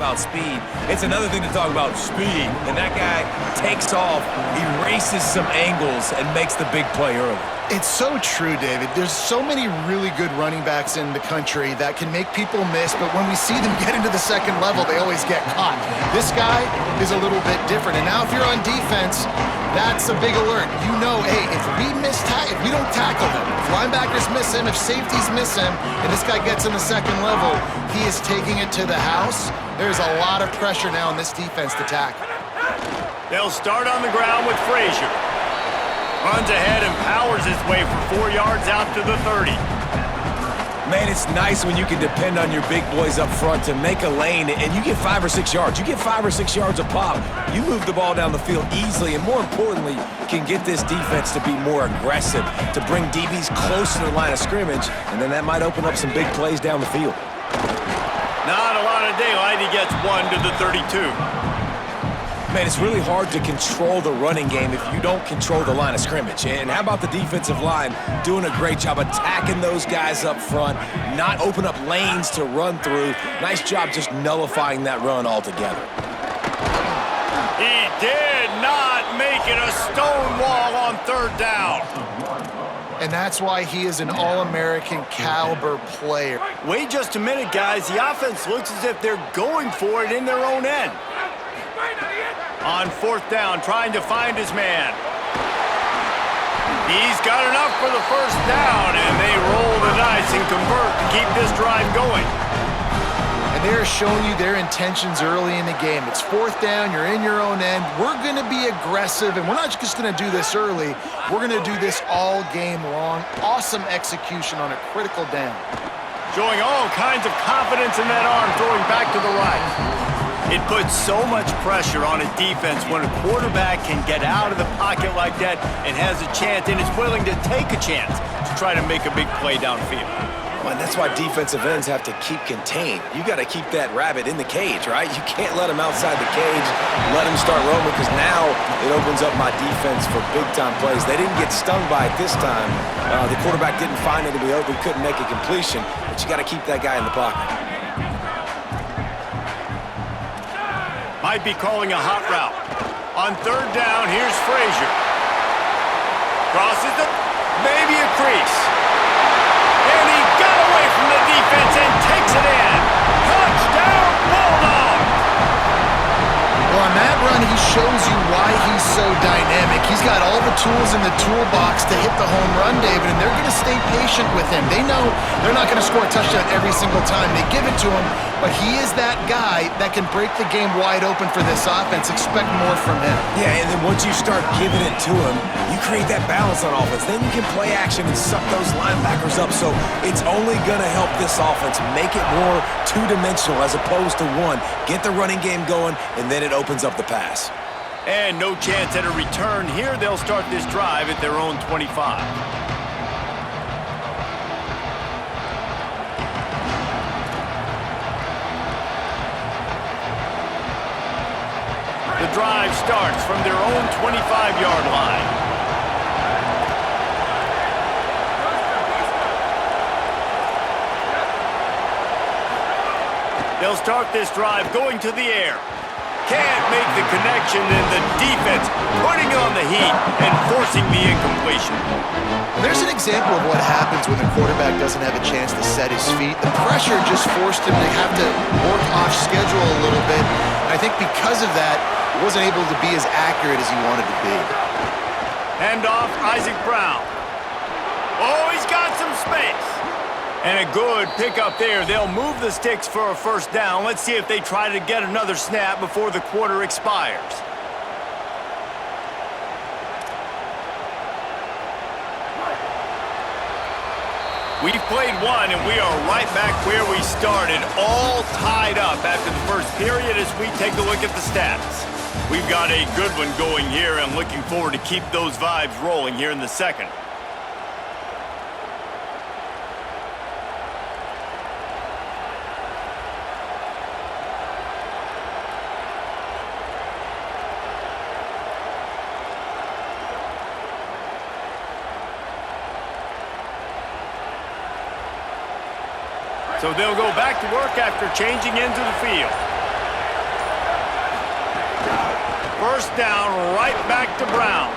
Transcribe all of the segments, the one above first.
about speed. It's another thing to talk about speed. And that guy takes off, erases some angles, and makes the big play early. It's so true, David. There's so many really good running backs in the country that can make people miss, but when we see them get into the second level, they always get caught. This guy is a little bit different. And now if you're on defense, that's a big alert. You know, hey, if we don't tackle him, if linebackers miss him, if safeties miss him, and this guy gets in the second level, he is taking it to the house. There's a lot of pressure now in this defense to tackle. They'll start on the ground with Frazier. Runs ahead and powers his way for 4 yards out to the 30. Man, it's nice when you can depend on your big boys up front to make a lane, and you get 5 or 6 yards. You get 5 or 6 yards a pop. You move the ball down the field easily, and more importantly, can get this defense to be more aggressive, to bring DBs close to the line of scrimmage, and then that might open up some big plays down the field. Not a lot of daylight. He gets 1 to the 32. Man, it's really hard to control the running game if you don't control the line of scrimmage. And how about the defensive line doing a great job attacking those guys up front, not open up lanes to run through. Nice job just nullifying that run altogether. He did not make it a stone wall on third down. And that's why he is an All-American caliber player. Wait just a minute, guys. The offense looks as if they're going for it in their own end. On fourth down, trying to find his man. He's got enough for the first down, and they roll the dice and convert to keep this drive going. And they're showing you their intentions early in the game. It's fourth down, you're in your own end. We're going to be aggressive, and we're not just going to do this early. We're going to do this all game long. Awesome execution on a critical down. Showing all kinds of confidence in that arm, throwing back to the right. It puts so much pressure on a defense when a quarterback can get out of the pocket like that and has a chance and is willing to take a chance to try to make a big play downfield. Well, and that's why defensive ends have to keep contained. You got to keep that rabbit in the cage, right? You can't let him outside the cage, let him start roaming, because now it opens up my defense for big-time plays. They didn't get stung by it this time. The quarterback didn't find it to be open, couldn't make a completion, but you got to keep that guy in the pocket. Might be calling a hot route. On third down, here's Frazier. Crosses the, maybe a crease. And he got away from the defense and takes it in. Touchdown, Bulldogs! Well, on that run, he shows you why he's so dynamic. He's got all the tools in the toolbox to hit the home run, David, and they're going to stay patient with him. They know they're not going to score a touchdown every single time they give it to him, but he is that guy that can break the game wide open for this offense. Expect more from him. Yeah, and then once you start giving it to him, you create that balance on offense. Then you can play action and suck those linebackers up. So it's only going to help this offense make it more two-dimensional as opposed to one. Get the running game going, and then it opens up the pass. And no chance at a return here. They'll start this drive at their own 25. The drive starts from their own 25-yard line. They'll start this drive going to the air. Can't make the connection, and the defense putting on the heat and forcing the incompletion. There's an example of what happens when the quarterback doesn't have a chance to set his feet. The pressure just forced him to have to work off schedule a little bit. And I think because of that, he wasn't able to be as accurate as he wanted to be. Hand off, Isaac Brown. Oh, he's got some space. And a good pickup there. They'll move the sticks for a first down. Let's see if they try to get another snap before the quarter expires. We've played one, and we are right back where we started, all tied up after the first period as we take a look at the stats. We've got a good one going here, and looking forward to keep those vibes rolling here in the second. So they'll go back to work after changing into the field. first down right back to Brown.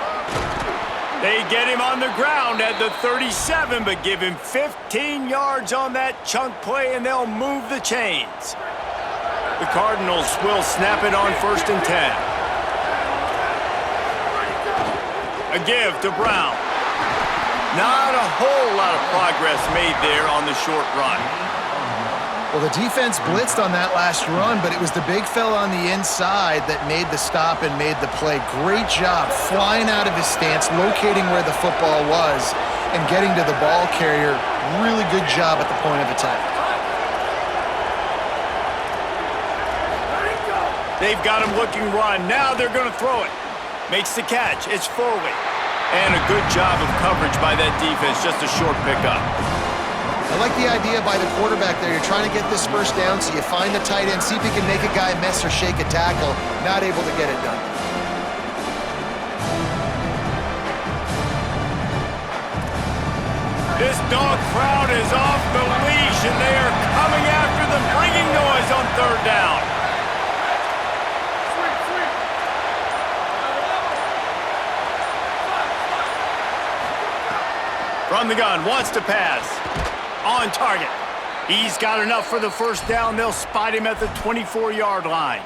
They get him on the ground at the 37, but give him 15 yards on that chunk play, and they'll move the chains. The Cardinals will snap it on 1st and 10. A give to Brown. Not a whole lot of progress made there on the short run. Well, the defense blitzed on that last run, but it was the big fella on the inside that made the stop and made the play. Great job flying out of his stance, locating where the football was, and getting to the ball carrier. Really good job at the point of attack. They've got him looking run. Now they're going to throw it. Makes the catch. It's Foley. And a good job of coverage by that defense. Just a short pickup. I like the idea by the quarterback there. You're trying to get this first down, so you find the tight end, see if you can make a guy miss or shake a tackle. Not able to get it done. This dog crowd is off the leash, and they are coming after them, bringing noise on 3rd down. From the gun, wants to pass. On target. He's got enough for the first down. They'll spot him at the 24-yard line.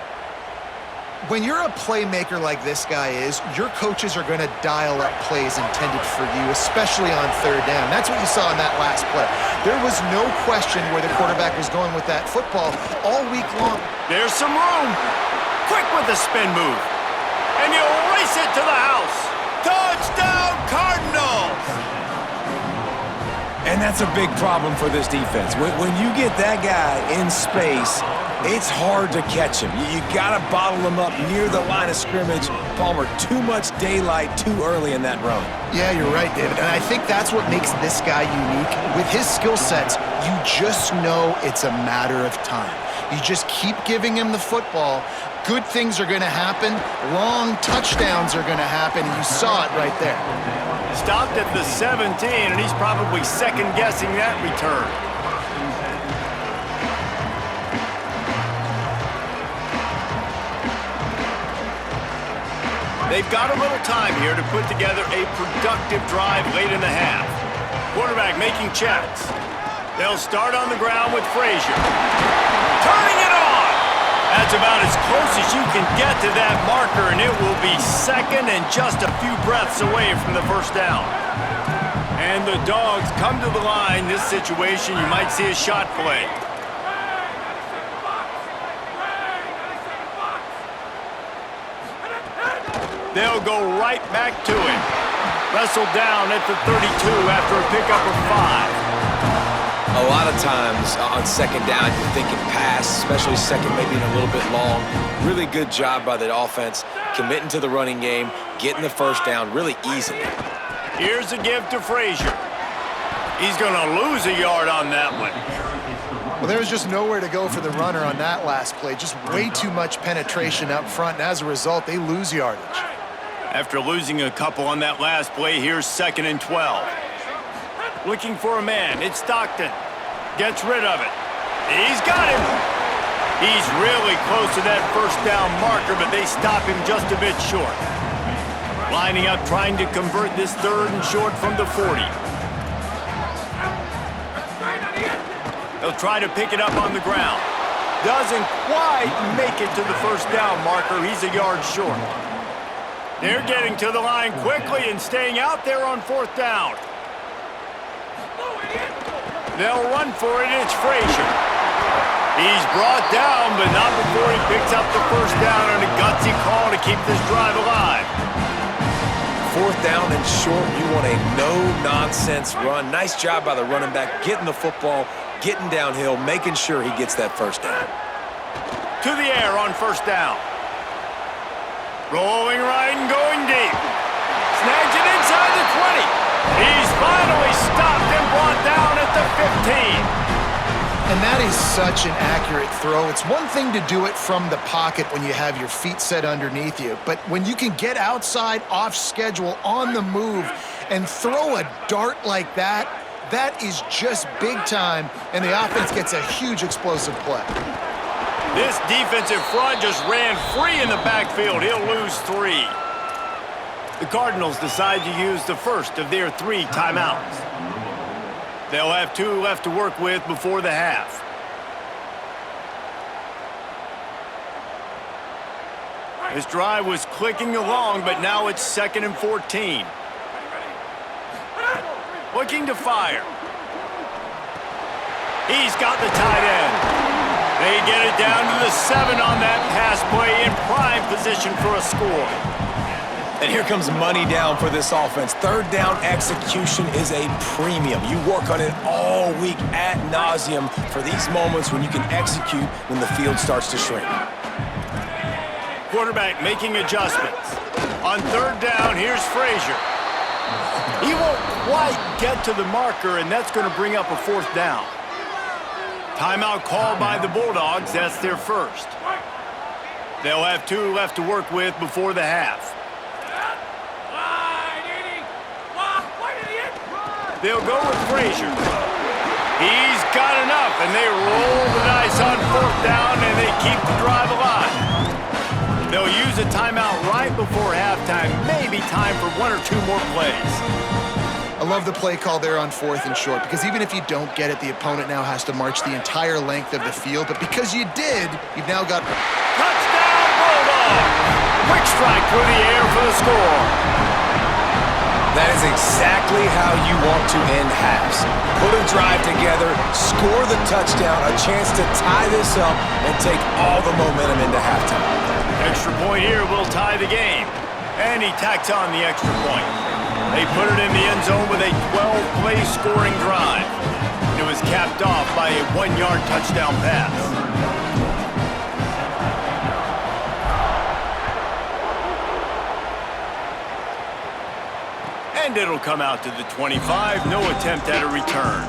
When you're a playmaker like this guy is, your coaches are going to dial up plays intended for you, especially on 3rd down. That's what you saw in that last play. There was no question where the quarterback was going with that football all week long. There's some room. Quick with the spin move. And he'll race it to the house. Touchdown, Cardinals! And that's a big problem for this defense. When you get that guy in space, it's hard to catch him. You got to bottle him up near the line of scrimmage. Palmer, too much daylight too early in that run. Yeah, you're right, David. And I think that's what makes this guy unique. With his skill sets, you just know it's a matter of time. You just keep giving him the football. Good things are going to happen. Long touchdowns are going to happen. And you saw it right there. Stopped at the 17, and he's probably second-guessing that return. They've got a little time here to put together a productive drive late in the half. Quarterback making checks. They'll start on the ground with Frazier. Turning it on! That's about as close as you can get to that marker, and it will be second and just a few breaths away from the first down. And the Dogs come to the line. This situation, you might see a shot play. They'll go right back to it. Wrestled down at the 32 after a pickup of 5. A lot of times on 2nd down, you're thinking pass, especially second maybe a little bit long. Really good job by the offense, committing to the running game, getting the first down really easily. Here's a give to Frazier. He's going to lose a yard on that one. Well, there was just nowhere to go for the runner on that last play. Just way too much penetration up front, and as a result, they lose yardage. After losing a couple on that last play, here's 2nd and 12. Looking for a man. It's Stockton. Gets rid of it. He's got him. He's really close to that first down marker, but they stop him just a bit short. Lining up, trying to convert this 3rd and short from the 40. They'll try to pick it up on the ground. Doesn't quite make it to the first down marker. He's a yard short. They're getting to the line quickly and staying out there on 4th down. They'll run for it. It's Frazier. He's brought down, but not before he picks up the first down on a gutsy call to keep this drive alive. 4th down and short, you want a no-nonsense run. Nice job by the running back, getting the football, getting downhill, making sure he gets that first down. To the air on 1st down. Rolling right and going deep. Snags it inside the 20. He's finally stopped and brought down at the 15. And that is such an accurate throw. It's one thing to do it from the pocket when you have your feet set underneath you, but when you can get outside, off schedule, on the move, and throw a dart like that, that is just big time, and the offense gets a huge explosive play. This defensive front just ran free in the backfield. He'll lose 3. The Cardinals decide to use the first of their 3 timeouts. They'll have 2 left to work with before the half. This drive was clicking along, but now it's 2nd and 14. Looking to fire. He's got the tight end. They get it down to the 7 on that pass play, in prime position for a score. And here comes money down for this offense. 3rd down execution is a premium. You work on it all week ad nauseum for these moments when you can execute when the field starts to shrink. Quarterback making adjustments. On 3rd down, here's Frazier. He won't quite get to the marker, and that's going to bring up a 4th down. Timeout called by the Bulldogs. That's their first. They'll have 2 left to work with before the half. They'll go with Frazier. He's got enough, and they roll the dice on 4th down, and they keep the drive alive. They'll use a timeout right before halftime, maybe time for 1 or 2 more plays. I love the play call there on 4th and short, because even if you don't get it, the opponent now has to march the entire length of the field. But because you did, you've now got... Touchdown, Bulldogs! Quick strike through the air for the score. That is exactly how you want to end halves. Put a drive together, score the touchdown, a chance to tie this up, and take all the momentum into halftime. Extra point here will tie the game. And he tacks on the extra point. They put it in the end zone with a 12-play scoring drive. It was capped off by a 1-yard touchdown pass. And it'll come out to the 25. No attempt at a return.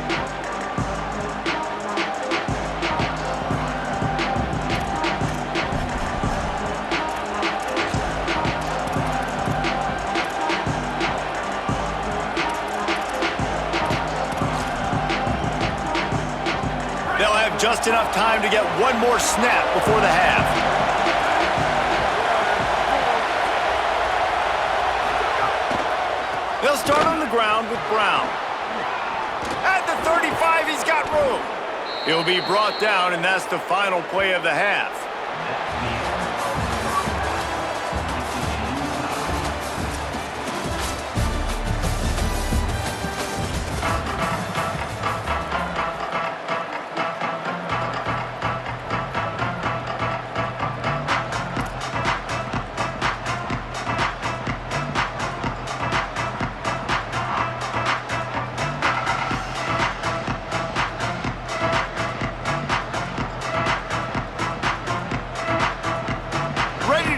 They'll have just enough time to get 1 more snap before the half. They'll start on the ground with Brown. At the 35, he's got room. He'll be brought down, and that's the final play of the half.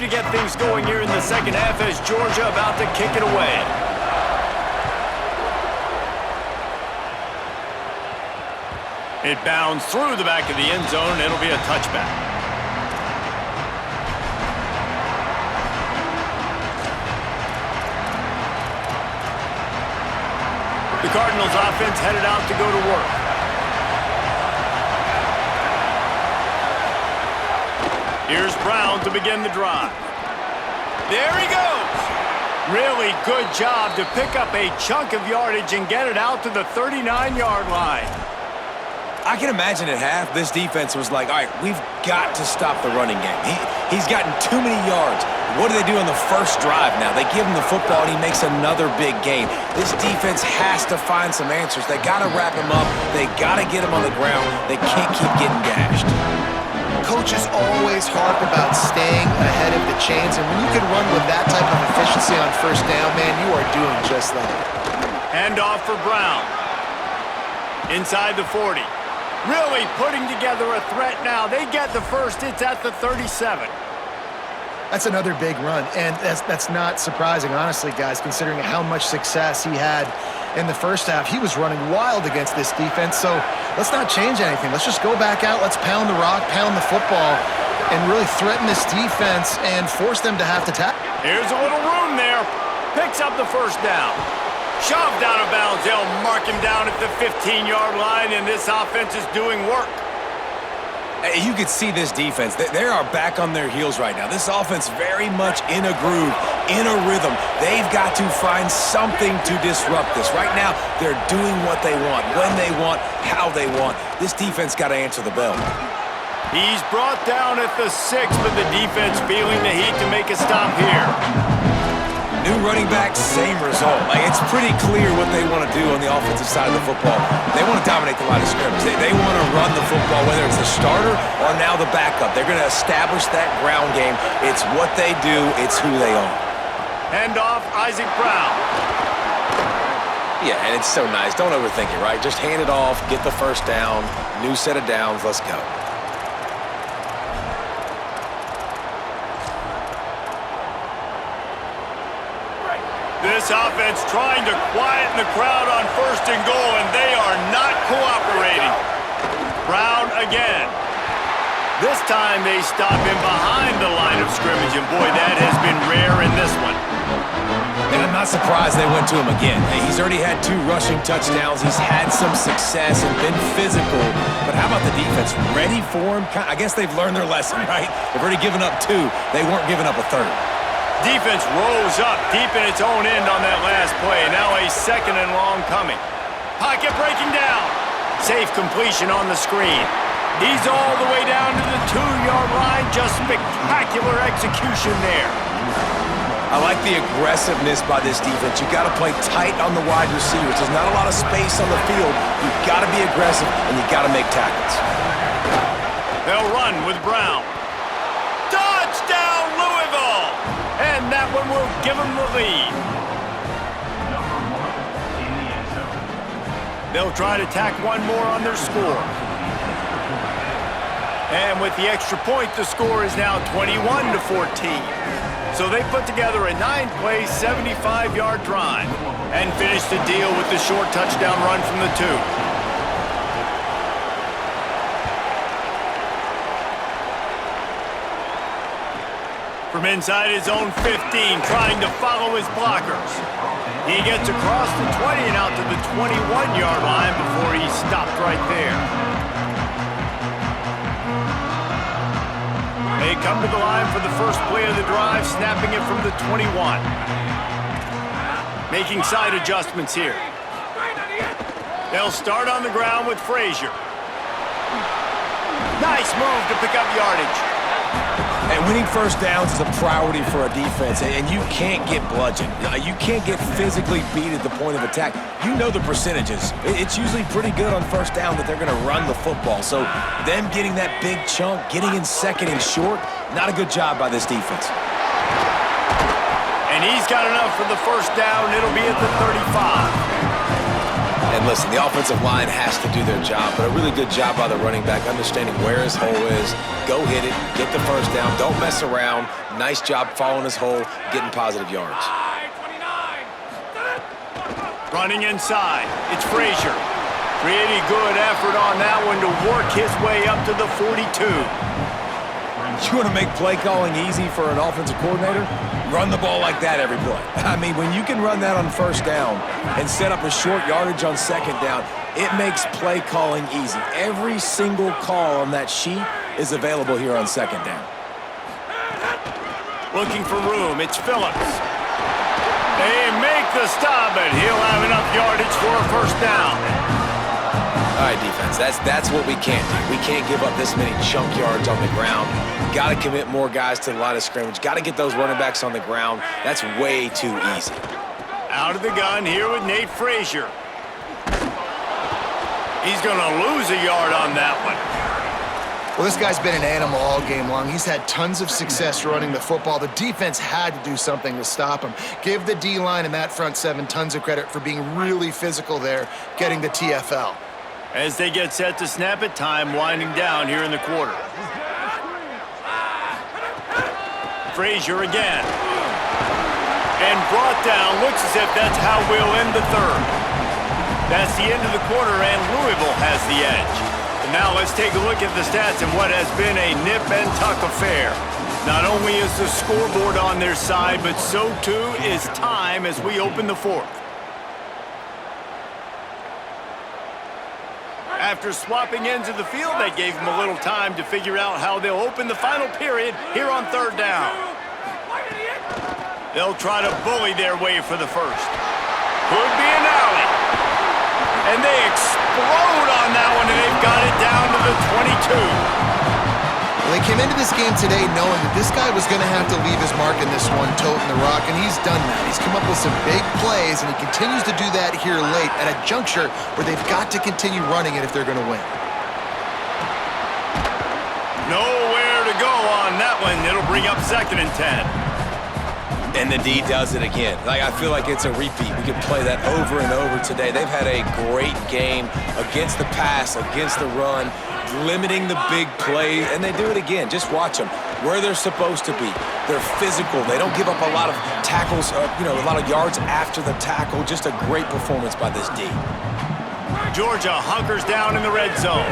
To get things going here in the second half as Georgia about to kick it away. It bounds through the back of the end zone, and it'll be a touchback. The Cardinals offense headed out to go to work. Here's Brown to begin the drive. There he goes. Really good job to pick up a chunk of yardage and get it out to the 39-yard line. I can imagine at half, this defense was like, all right, we've got to stop the running game. He's gotten too many yards. What do they do on the first drive now? They give him the football, and he makes another big gain. This defense has to find some answers. They got to wrap him up. They got to get him on the ground. They can't keep getting gashed. Coaches always harp about staying ahead of the chains, and when you can run with that type of efficiency on 1st down, man, you are doing just that. Hand off for Brown. Inside the 40. Really putting together a threat now. They get the first. It's at the 37. That's another big run, and that's not surprising, honestly, guys, considering how much success he had in the first half. He was running wild against this defense, so let's not change anything. Let's just go back out, let's pound the rock, pound the football, and really threaten this defense and force them to have to tackle. Here's a little room there. Picks up the first down. Shoved out of bounds. They'll mark him down at the 15-yard line, and this offense is doing work. You could see this defense. They are back on their heels right now. This offense very much in a groove, in a rhythm. They've got to find something to disrupt this. Right now, they're doing what they want, when they want, how they want. This defense got to answer the bell. He's brought down at the 6, but the defense feeling the heat to make a stop here. New running back, same result. It's pretty clear what they want to do on the offensive side of the football. They want to dominate the line of scrimmage. They want to run the football, whether it's the starter or now the backup. They're going to establish that ground game. It's what they do. It's who they are. Hand off, Isaac Brown. Yeah, and it's so nice. Don't overthink it, right? Just hand it off, get the first down, new set of downs, let's go. This offense trying to quieten the crowd on 1st and goal, and they are not cooperating. Brown again. This time they stop him behind the line of scrimmage, and boy, that has been rare in this one. And I'm not surprised they went to him again. He's already had 2 rushing touchdowns. He's had some success and been physical. But how about the defense? Ready for him? I guess they've learned their lesson, right? They've already given up 2. They weren't giving up a 3rd. Defense rose up deep in its own end on that last play. Now a 2nd and long coming. Pocket breaking down. Safe completion on the screen. He's all the way down to the 2-yard line. Just spectacular execution there. I like the aggressiveness by this defense. You've got to play tight on the wide receivers. There's not a lot of space on the field. You've got to be aggressive, and you've got to make tackles. They'll run with Brown. Touchdown, Louisville! And that one will give them the lead. They'll try to tack one more on their score. And with the extra point, the score is now 21-14. So they put together a 9-play, 75-yard drive and finish the deal with the short touchdown run from the 2. From inside his own 15, trying to follow his blockers. He gets across the 20 and out to the 21-yard line before he stopped right there. They come to the line for the first play of the drive, snapping it from the 21. Making side adjustments here. They'll start on the ground with Frazier. Nice move to pick up yardage. And winning first downs is a priority for a defense, and you can't get bludgeoned. You can't get physically beat at the point of attack. You know the percentages. It's usually pretty good on first down that they're going to run the football. So them getting that big chunk, getting in 2nd and short, not a good job by this defense. And he's got enough for the first down. It'll be at the 35. And listen, the offensive line has to do their job, but a really good job by the running back, understanding where his hole is, go hit it, get the first down, don't mess around. Nice job following his hole, getting positive yards. Running inside, it's Frazier. Pretty good effort on that one to work his way up to the 42. You want to make play calling easy for an offensive coordinator? Run the ball like that every play. I mean, when you can run that on first down and set up a short yardage on second down, it makes play calling easy. Every single call on that sheet is available here on second down. Looking for room, it's Phillips. They make the stop, and he'll have enough yardage for a first down. All right, defense, that's what we can't do. We can't give up this many chunk yards on the ground. Got to commit more guys to the line of scrimmage. Got to get those running backs on the ground. That's way too easy. Out of the gun here with Nate Frazier. He's going to lose a yard on that one. Well, this guy's been an animal all game long. He's had tons of success running the football. The defense had to do something to stop him. Give the D-line and that front 7 tons of credit for being really physical there, getting the TFL. As they get set to snap it, time winding down here in the quarter. Frazier again. And brought down. Looks as if that's how we'll end the 3rd. That's the end of the quarter, and Louisville has the edge. And now let's take a look at the stats and what has been a nip-and-tuck affair. Not only is the scoreboard on their side, but so too is time as we open the 4th. After swapping ends of the field, that gave them a little time to figure out how they'll open the final period here on third down. They'll try to bully their way for the first. Could be an alley. And they explode on that one, and they've got it down to the 22. Well, they came into this game today knowing that this guy was going to have to leave his mark in this one, toting the rock, and he's done that. He's come up with some big plays, and he continues to do that here late at a juncture where they've got to continue running it if they're going to win. Nowhere to go on that one. It'll bring up 2nd and 10. And the D does it again. Like, I feel like it's a repeat. We could play that over and over today. They've had a great game against the pass, against the run, limiting the big play, and they do it again. Just watch them. Where they're supposed to be. They're physical. They don't give up a lot of tackles, a lot of yards after the tackle. Just a great performance by this D. Georgia hunkers down in the red zone.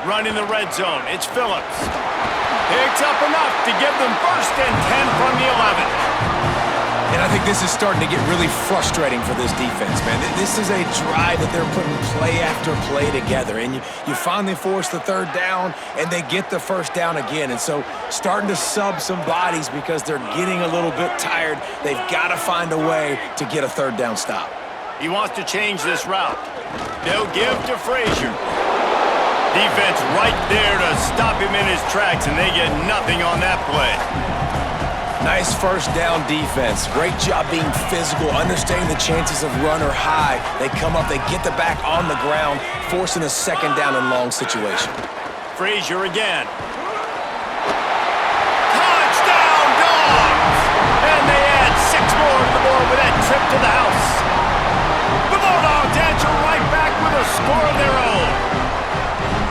Run in the red zone. It's Phillips. Picks up enough to give them 1st and 10 from the 11. And I think this is starting to get really frustrating for this defense, man. This is a drive that they're putting play after play together. And you finally force the 3rd down, and they get the 1st down again. And so starting to sub some bodies because they're getting a little bit tired. They've got to find a way to get a 3rd down stop. He wants to change this route. They'll give to Frazier. Defense right there to stop him in his tracks, and they get nothing on that play. Nice 1st down defense. Great job being physical, understanding the chances of run or high. They come up, they get the back on the ground, forcing a 2nd down and long situation. Frazier again. Touchdown, Dogs! And they add 6 more to the board with that trip to the house. The Bulldogs answer right back with a score of their own.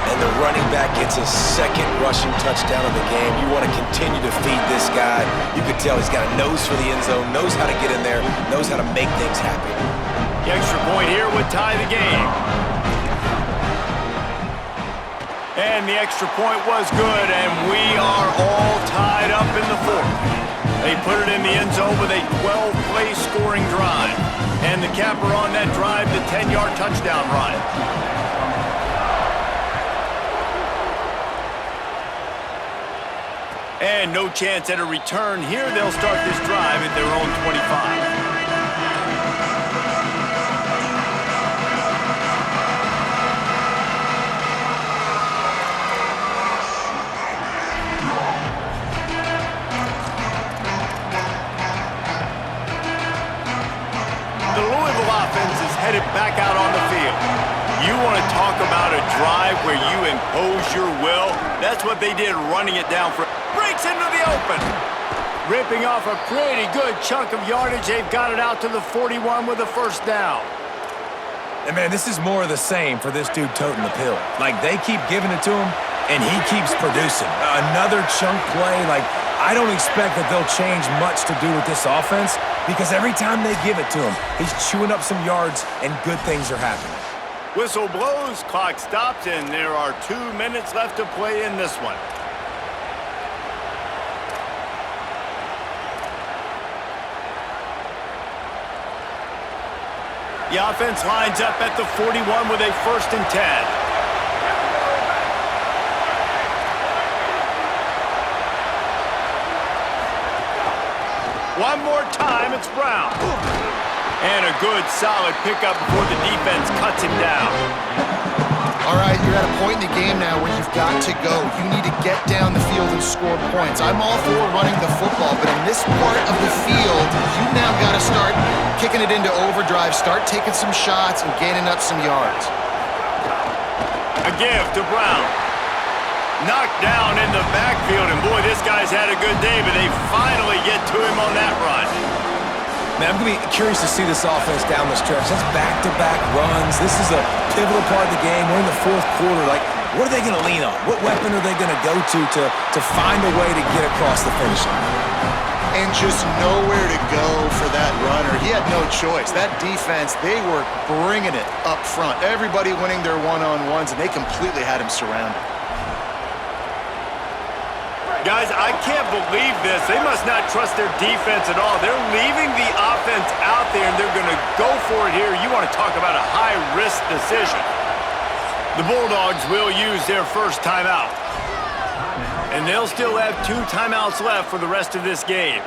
And the running back gets his 2nd rushing touchdown of the game. You want to continue to feed this guy. You can tell he's got a nose for the end zone, knows how to get in there, knows how to make things happen. The extra point here would tie the game. And the extra point was good, and we are all tied up in the 4th. They put it in the end zone with a 12-play scoring drive. And the capper on that drive, the 10-yard touchdown run. And no chance at a return here. They'll start this drive at their own 25. The Louisville offense is headed back out on the field. You want to talk about a drive where you impose your will? That's what they did running it down for. Breaks into the open. Ripping off a pretty good chunk of yardage. They've got it out to the 41 with a 1st down. And, man, this is more of the same for this dude toting the pill. Like, they keep giving it to him, and he keeps producing. Another chunk play. Like, I don't expect that they'll change much to do with this offense because every time they give it to him, he's chewing up some yards, and good things are happening. Whistle blows, clock stops, and there are 2 minutes left to play in this one. The offense lines up at the 41 with a 1st and 10. One more time, it's Brown. And a good, solid pickup before the defense cuts him down. All right, you're at a point in the game now where you've got to go. You need to get down the field and score points. I'm all for running the football, but in this part of the field, you now got to start kicking it into overdrive, start taking some shots and gaining up some yards. A give to Brown. Knocked down in the backfield, and boy, this guy's had a good day, but they finally get to him on that run. Man, I'm going to be curious to see this offense down the stretch. That's back-to-back runs. This is a pivotal part of the game. We're in the 4th quarter. Like, what are they going to lean on? What weapon are they going to go to find a way to get across the finish line? And just nowhere to go for that runner. He had no choice. That defense, they were bringing it up front. Everybody winning their one-on-ones, and they completely had him surrounded. Guys, I can't believe this. They must not trust their defense at all. They're leaving the offense out there, and they're going to go for it here. You want to talk about a high-risk decision. The Bulldogs will use their first timeout. And they'll still have 2 timeouts left for the rest of this game.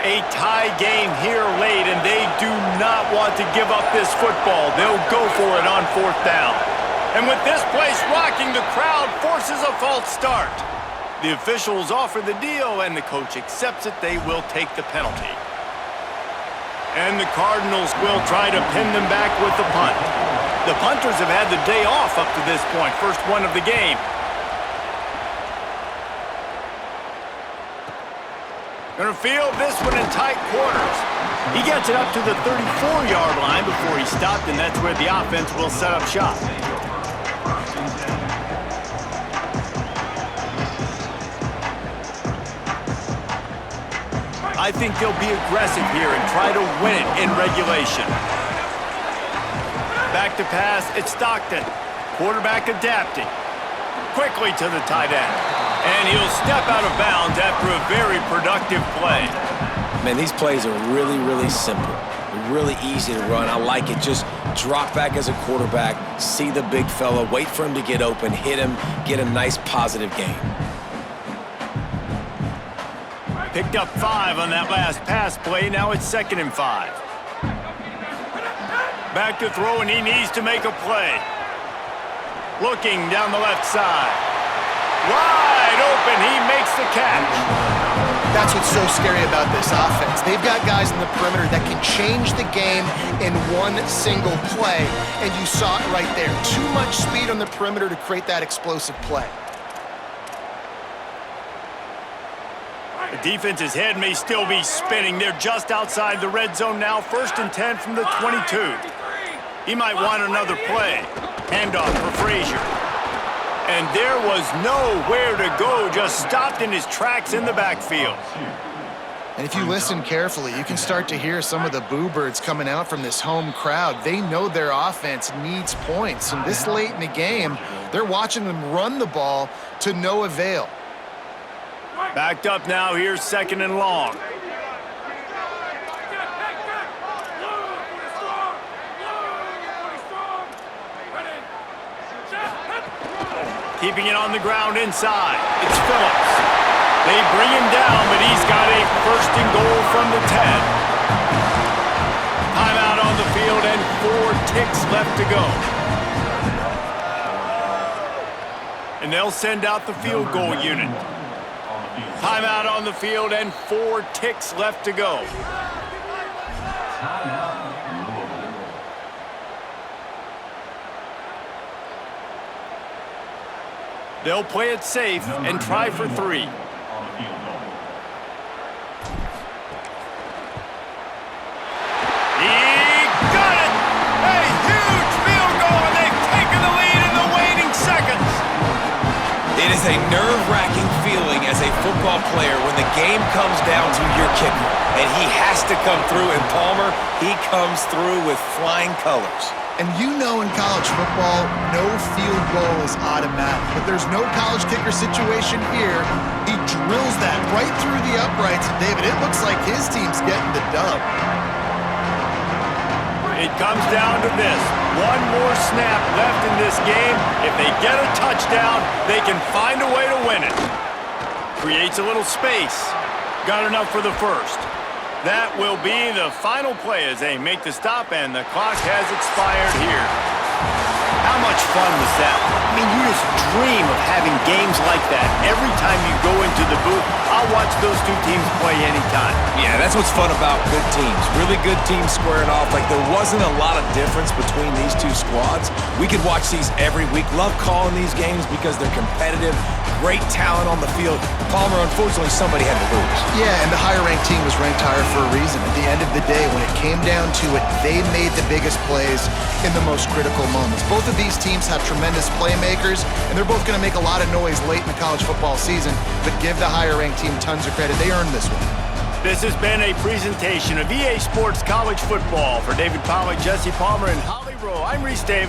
A tie game here late, and they do not want to give up this football. They'll go for it on 4th down. And with this place rocking, the crowd forces a false start. The officials offer the deal, and the coach accepts it. They will take the penalty. And the Cardinals will try to pin them back with the punt. The punters have had the day off up to this point, first one of the game. Gonna field this one in tight quarters. He gets it up to the 34-yard line before he stopped, and that's where the offense will set up shop. I think they'll be aggressive here and try to win it in regulation. Back to pass, it's Stockton. Quarterback adapting. Quickly to the tight end. And he'll step out of bounds after a very productive play. Man, these plays are really, really simple. They're really easy to run. I like it. Just drop back as a quarterback, see the big fella, wait for him to get open, hit him, get a nice positive gain. Picked up 5 on that last pass play. Now it's 2nd and 5. Back to throw, and he needs to make a play. Looking down the left side. Wide open, he makes the catch. That's what's so scary about this offense. They've got guys in the perimeter that can change the game in one single play, and you saw it right there. Too much speed on the perimeter to create that explosive play. The defense's head may still be spinning. They're just outside the red zone now, 1st and 10 from the 22. He might want another play. Handoff for Frazier. And there was nowhere to go, just stopped in his tracks in the backfield. And if you listen carefully, you can start to hear some of the boo birds coming out from this home crowd. They know their offense needs points. And this late in the game, they're watching them run the ball to no avail. Backed up now, here's 2nd and long. Keeping it on the ground inside. It's Phillips. They bring him down, but he's got a 1st and goal from the 10. Timeout on the field and 4 ticks left to go. And they'll send out the field goal unit. Timeout on the field and 4 ticks left to go. They'll play it safe and try for 3. He got it! A huge field goal, and they've taken the lead in the waning seconds. It is a nerve-wracking feeling as a football player when the game comes down to your kicker. And he has to come through, and Palmer, he comes through with flying colors. And you know in college football, no field goal is automatic. But there's no college kicker situation here. He drills that right through the uprights. And David, it looks like his team's getting the dub. It comes down to this. One more snap left in this game. If they get a touchdown, they can find a way to win it. Creates a little space. Got enough for the 1st. That will be the final play as they make the stop, and the clock has expired here. How much fun was that? I mean, you just dream of having games like that. Every time you go into the booth, I'll watch those 2 teams play anytime. Yeah, that's what's fun about good teams. Really good teams squaring off. Like, there wasn't a lot of difference between these 2 squads. We could watch these every week. Love calling these games because they're competitive. Great talent on the field. Palmer, unfortunately, somebody had to lose. Yeah, and the higher-ranked team was ranked higher for a reason. At the end of the day, when it came down to it, they made the biggest plays in the most critical moments. Both of these teams have tremendous playmakers, and they're both going to make a lot of noise late in the college football season, but give the higher-ranked team tons of credit. They earned this one. This has been a presentation of EA Sports College Football. For David Pollack, Jesse Palmer, and Holly Rowe, I'm Reese Davis.